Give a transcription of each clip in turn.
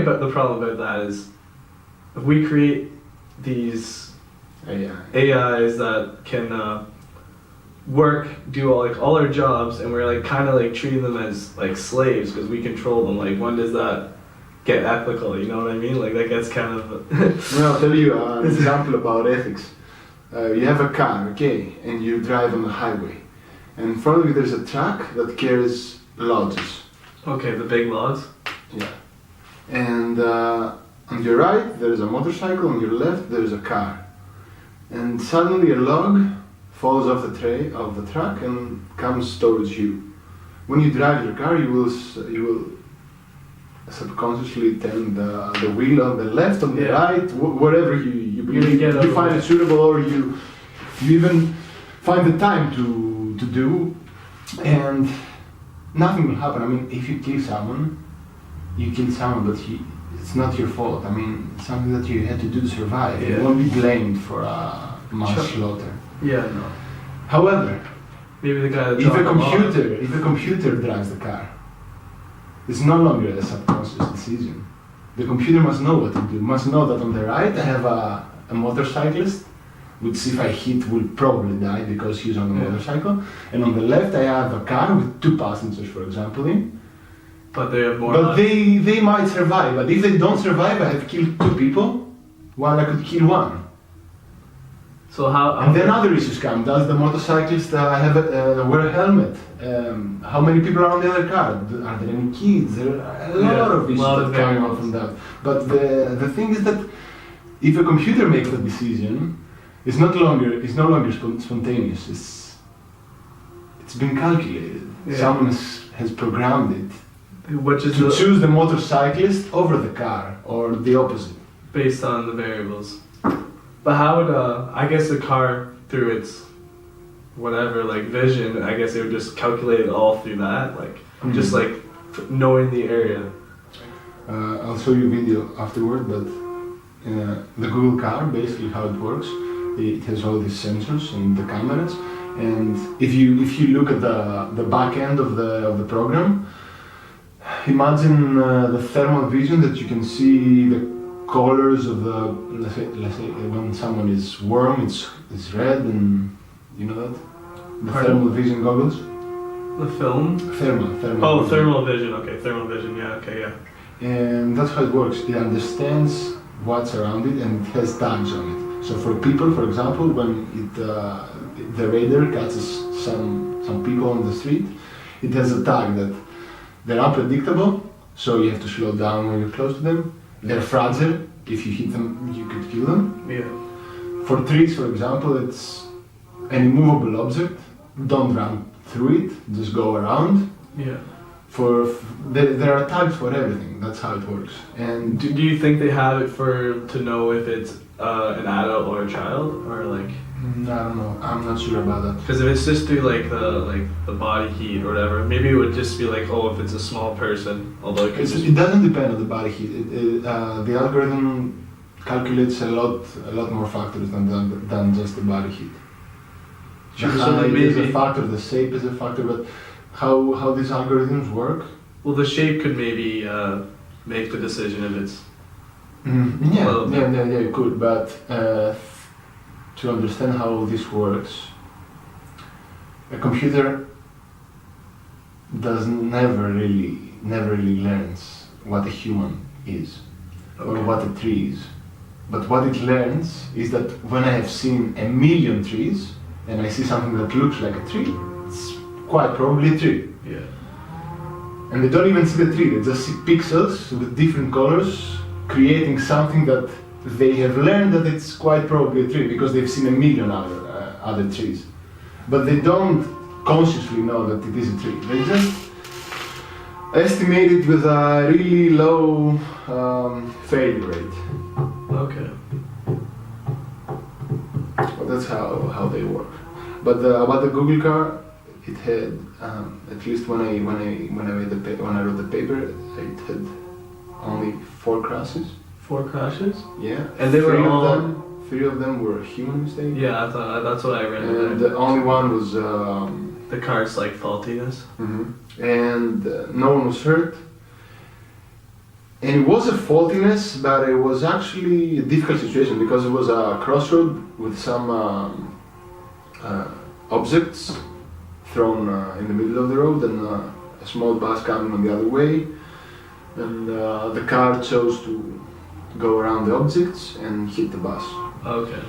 about the problem about that is, if we create these AIs that can do all our jobs, and we're like kind of like treating them as like slaves because we control them. Like, when does that get ethical? You know what I mean? Like, that gets kind of. Well, I'll tell you an example about ethics. You have a car, okay, and you drive on the highway, and in front of you there's a truck that carries lodges. Okay, the big logs. Yeah. And on your right there's a motorcycle, on your left there's a car. And suddenly a log falls off the truck and comes towards you. When you drive your car, you will subconsciously turn the wheel on the left, on the right, wherever you believe you find it suitable, or you even find the time to do, and nothing will happen. I mean, if you kill someone, you kill someone, but it's not your fault. I mean, it's something that you had to do to survive. You won't be blamed for a mass slaughter. Yeah, no. However, maybe the guy that if a computer drives the car, it's no longer a subconscious decision. The computer must know what to do. Must know that on the right I have a motorcyclist, which if I hit will probably die because he's on a motorcycle, and on the left I have a car with 2 passengers, for example, in. But they have more. But they might survive. But if they don't survive, I have killed 2 people, while I could kill 1. So how and then other issues come. Does the motorcyclist wear a helmet? How many people are on the other car? Are there any kids? There are a lot of issues that come out from that. But the thing is that if a computer makes the decision, it's no longer spontaneous. It's been calculated. Yeah. Someone has programmed it to choose the motorcyclist over the car, or the opposite. Based on the variables. But how would I guess a car, through its whatever, like vision, I guess it would just calculate it all through that, like just like knowing the area. I'll show you a video afterward, but the Google car, basically how it works, it has all these sensors and the cameras, and if you look at the back end of the program, imagine the thermal vision that you can see the colors of the, let's say when someone is warm, it's red, and you know that? The thermal vision goggles? The film? Thermal. Oh, thermal vision, okay, thermal vision, yeah, okay, yeah. And that's how it works. It understands what's around it and it has tags on it. So for people, for example, when the radar catches some people on the street, it has a tag that they're unpredictable, so you have to slow down when you're close to them. They're fragile. If you hit them, you could kill them. Yeah. For trees, for example, it's an immovable object. Don't run through it. Just go around. Yeah. There are tags for everything. That's how it works. And do you think they have it to know if it's an adult or a child, or like? I don't know. I'm not sure about that. Because if it's just through the body heat or whatever, maybe it would just be like, oh, if it's a small person, although it doesn't depend on the body heat. The algorithm calculates a lot more factors than just the body heat. The height is a factor, the shape is a factor, but how these algorithms work? Well, the shape could maybe make the decision if it's. Yeah, it could, but. To understand how this works, a computer never really learns what a human is, or what a tree is. But what it learns is that when I have seen 1,000,000 trees and I see something that looks like a tree, it's quite probably a tree. Yeah. And they don't even see the tree; they just see pixels with different colors, creating something that they have learned that it's quite probably a tree because they've seen 1,000,000 other trees. But they don't consciously know that it is a tree. They just estimate it with a really low failure rate. Okay. Well, that's how they work. But about the Google car, it had at least when I wrote the paper, it had only 4 crashes. 4 crashes? Yeah. And they were all... 3 of them were human mistakes. Yeah, I thought that's what I read. And the only one was... the car's like faultiness. Mm-hmm. And no one was hurt. And it was a faultiness, but it was actually a difficult situation because it was a crossroad with some objects thrown in the middle of the road and a small bus coming on the other way. And the car chose to go around the objects and hit the bus. Okay.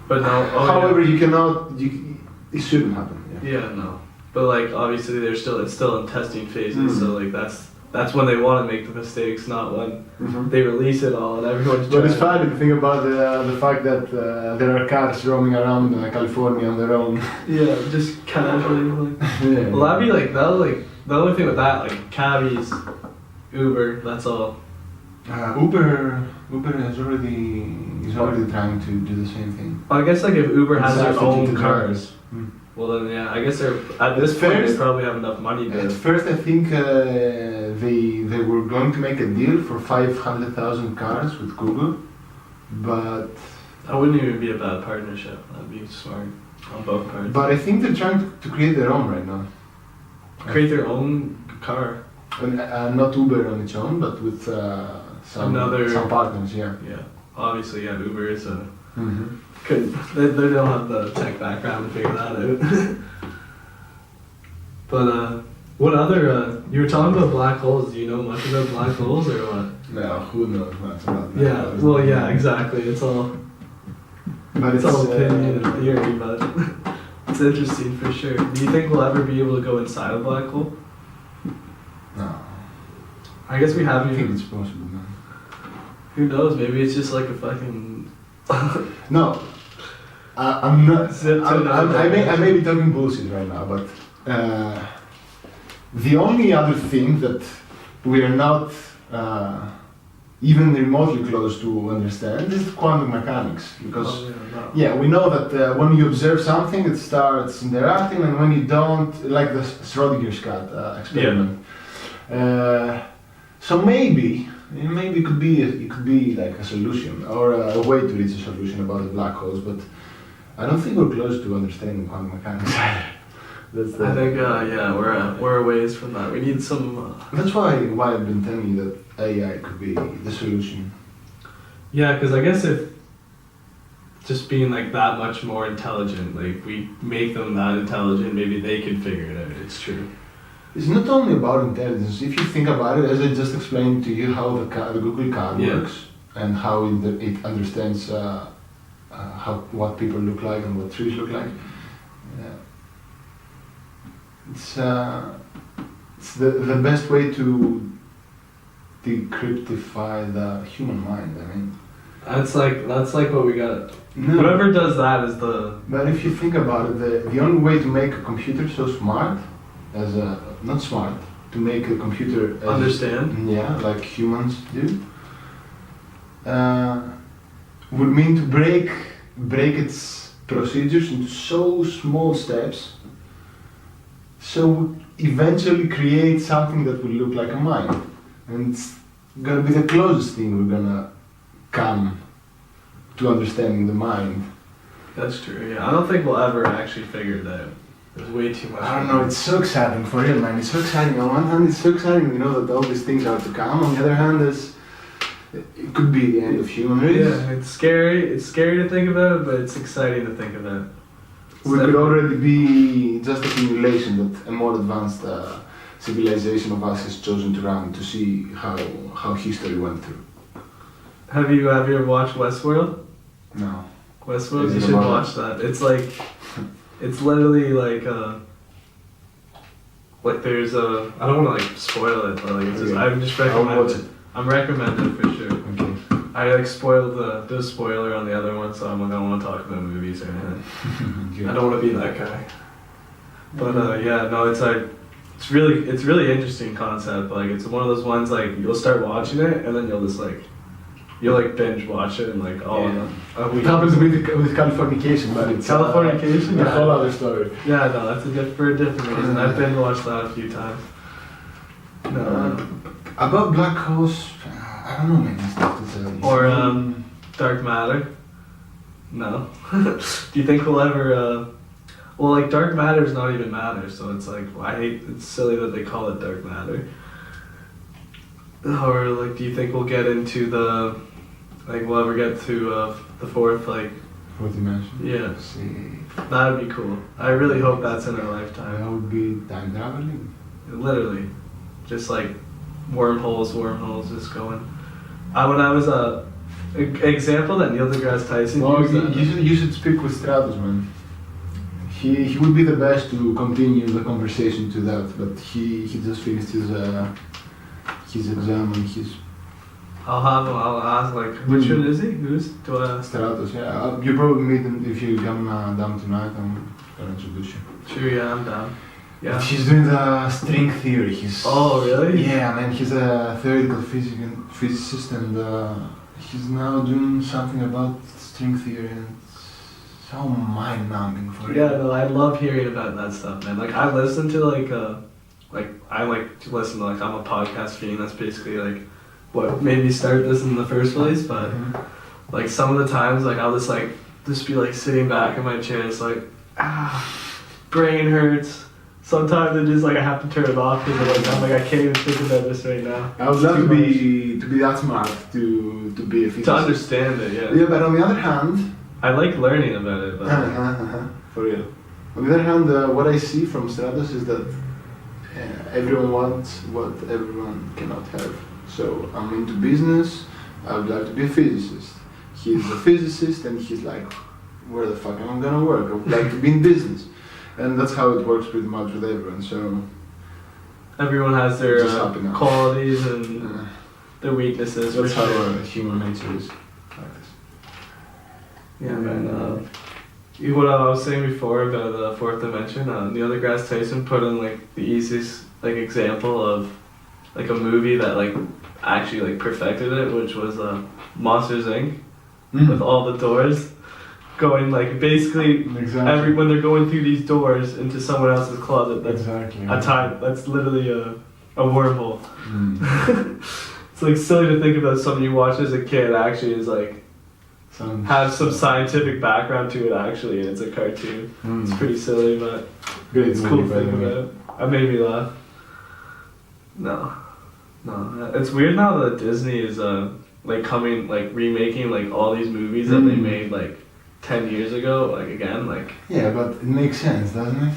But no. However, you cannot. It shouldn't happen. Yeah, no. But like obviously it's still in testing phases, so like that's when they want to make the mistakes, not when they release it all and everyone's. But it's funny to think about the fact that there are cars roaming around California on their own. Yeah, just casually. Like. Yeah. Well, that'd be like the only thing with that, like cabbies, Uber, that's all. Uber is already trying to do the same thing. Well, I guess like if Uber has their own cars. Well then, yeah, I guess at this point they probably have enough money to. At first, I think they were going to make a deal for 500,000 cars with Google, but that wouldn't even be a bad partnership. That'd be smart on both parts. But I think they're trying to create their own right now. Create their own car. Not Uber on its own, but with some partners. Yeah. Yeah. Obviously, yeah. Uber is a. They don't have the tech background to figure that out. But what other? You were talking about black holes. Do you know much about black holes or what? No, who knows much about that? Yeah. Well, yeah, exactly. It's all. But it's all opinion and theory, but it's interesting for sure. Do you think we'll ever be able to go inside a black hole? No. I guess we haven't. I think it's possible, man. Who knows? Maybe it's just like a fucking. No, I'm not. I may be talking bullshit right now, but the only other thing that we are not even remotely close to understand is quantum mechanics. Because we know that when you observe something, it starts interacting, and when you don't, like the Schrodinger's cat experiment. Yeah. So maybe it could be like a solution or a way to reach a solution about the black holes, but I don't think we're close to understanding quantum mechanics. I think we're a ways from that. We need some. That's why I've been telling you that AI could be the solution. Yeah, because I guess if just being like that much more intelligent, like we make them that intelligent, maybe they can figure it out. It's true. It's not only about intelligence. If you think about it, as I just explained to you how the Google car works and how it understands what people look like and what trees look like. It's the best way to decryptify the human mind. I mean, that's like what we got. No. Whoever does that is the. But if you think about it, the only way to make a computer so smart, not smart, to make a computer understand. Yeah, like humans do, would mean to break its procedures into so small steps. So eventually create something that will look like a mind, and it's gonna be the closest thing we're gonna come to understanding the mind. That's true. Yeah, I don't think we'll ever actually figure it out. There's way too much. I don't know. It's so exciting for real, man. It's so exciting. On one hand, it's so exciting, you know, that all these things are to come. On the other hand, it could be the end of human race. Yeah, it's scary. It's scary to think about, but it's exciting to think about. We could already be just a simulation that a more advanced civilization of us has chosen to run to see how history went through. Have you ever watched Westworld? No. Westworld, you should watch that. It's like, it's literally like there's a. I don't want to like spoil it, but like it's just, I'm just recommending it. I'm recommending it for sure. Okay. I like spoiled the spoiler on the other one, so I don't want to talk about movies or anything. I don't want to be that guy. But it's really interesting concept. Like it's one of those ones like you'll start watching it and then you'll binge watch it and like it happens with Californication, but it's Californication, a whole other story. Yeah, no, that's for a different reason. I've binge watched that a few times. No. About black holes, I don't know, man. Stuff to tell you. Or dark matter. No. Do you think we'll ever? Well, like dark matter is not even matter, so it's like it's silly that they call it dark matter. Or like, do you think we'll get into we'll ever get to the fourth, like? Fourth dimension? Yeah. See. That'd be cool. I really hope that's in our lifetime. That would be time traveling. Literally. Just like wormholes, just going. When I was example that Neil deGrasse Tyson used. You should speak with Stratos, man. He would be the best to continue the conversation to that, but he just finished his exam and he's. I'll ask like, which one is he? Who's? Do I ask? Stratos, yeah. You probably meet him if you come down tonight. I'm gonna introduce you. Sure, yeah, I'm down. Yeah. He's doing the string theory. Oh, really? Yeah, man. He's a theoretical physicist, and he's now doing something about string theory, and it's so mind-numbing for him. Yeah, no, I love hearing about that stuff, man. Like, I listen to I like to listen to I'm a podcast fiend. That's basically like what made me start this in the first place. But like some of the times, like I'll just be like sitting back in my chair, it's like brain hurts. Sometimes it just like I have to turn it off because I'm like I can't even think about this right now. I would love to be that smart to be a physicist. To understand it, yeah. Yeah, but on the other hand, I like learning about it. But for real. On the other hand, what I see from Stratos is that everyone wants what everyone cannot have. So I'm into business. I would like to be a physicist. He's a physicist, and he's like, where the fuck am I gonna work? I would like to be in business. And that's how it works pretty much with everyone. So everyone has their qualities and their weaknesses. That's how human nature is like this. Yeah, man. What I was saying before about the fourth dimension, Neil deGrasse Tyson put in like the easiest example of like a movie that like actually like perfected it, which was Monsters Inc. With all the doors. Going like basically when they're going through these doors into someone else's closet. That's a time. That's literally a wormhole. It's like silly to think about something you watched as a kid actually is like have some scientific background to it actually, and it's a cartoon. It's pretty silly, but it's cool to think about. It made me laugh. No, it's weird now that Disney is remaking all these movies that they made 10 years ago, again. Yeah, but it makes sense, doesn't it?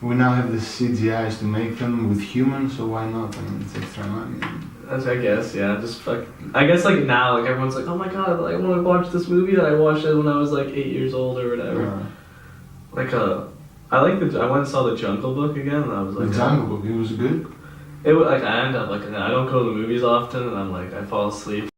We now have the CGIs to make them with humans, so why not? I mean, it's extra money. I guess, yeah. I guess now, everyone's like, oh my god, I want to watch this movie that I watched when I was 8 years old or whatever. I went and saw The Jungle Book again, and I was like, The Jungle Book, it was good? I end up I don't go to the movies often, and I fall asleep.